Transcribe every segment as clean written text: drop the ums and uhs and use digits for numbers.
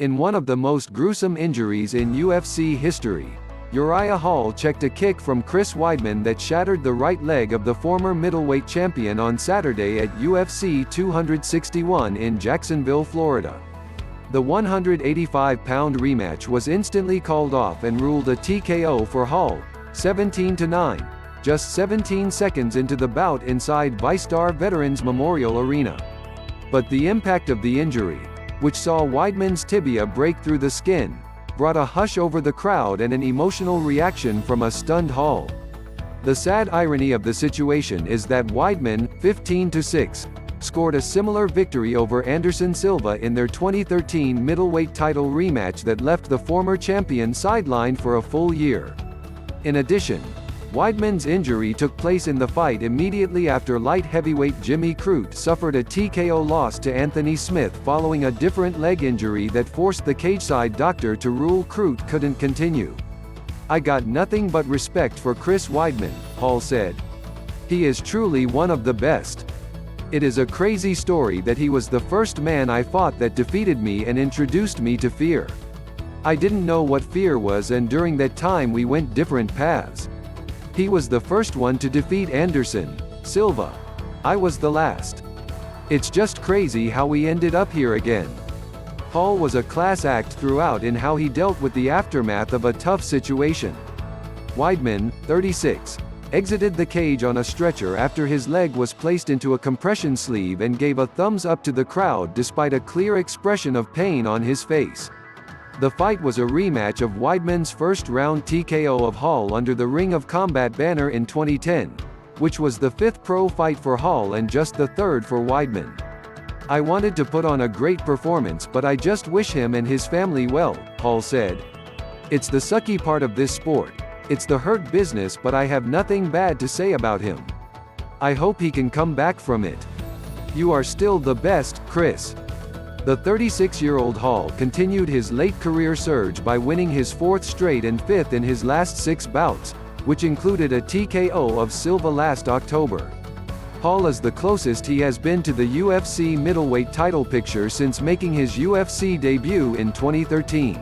In one of the most gruesome injuries in UFC history, Uriah Hall checked a kick from Chris Weidman that shattered the right leg of the former middleweight champion on Saturday at UFC 261 in Jacksonville, Florida. The 185-pound rematch was instantly called off and ruled a TKO for Hall, 17-9, just 17 seconds into the bout inside VyStar Veterans Memorial Arena. But the impact of the injury, which saw Weidman's tibia break through the skin, brought a hush over the crowd and an emotional reaction from a stunned Hall. The sad irony of the situation is that Weidman, 15-6, scored a similar victory over Anderson Silva in their 2013 middleweight title rematch that left the former champion sidelined for a full year. In addition, Weidman's injury took place in the fight immediately after light heavyweight Jimmy Crute suffered a TKO loss to Anthony Smith following a different leg injury that forced the cageside doctor to rule Crute couldn't continue. "I got nothing but respect for Chris Weidman," Hall said. "He is truly one of the best. It is a crazy story that he was the first man I fought that defeated me and introduced me to fear. I didn't know what fear was, and during that time we went different paths. He was the first one to defeat Anderson Silva. I was the last. It's just crazy how we ended up here again." Hall was a class act throughout in how he dealt with the aftermath of a tough situation. Weidman, 36, exited the cage on a stretcher after his leg was placed into a compression sleeve and gave a thumbs up to the crowd despite a clear expression of pain on his face. The fight was a rematch of Weidman's first-round TKO of Hall under the Ring of Combat banner in 2010, which was the fifth pro fight for Hall and just the third for Weidman. "I wanted to put on a great performance, but I just wish him and his family well," Hall said. "It's the sucky part of this sport. It's the hurt business, but I have nothing bad to say about him. I hope he can come back from it. You are still the best, Chris." The 36-year-old Hall continued his late career surge by winning his fourth straight and fifth in his last 6 bouts, which included a TKO of Silva last October. Hall is the closest he has been to the UFC middleweight title picture since making his UFC debut in 2013.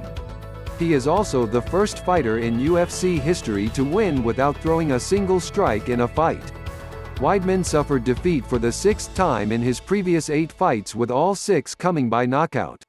He is also the first fighter in UFC history to win without throwing a single strike in a fight. Weidman suffered defeat for the 6th time in his previous 8 fights, with all 6 coming by knockout.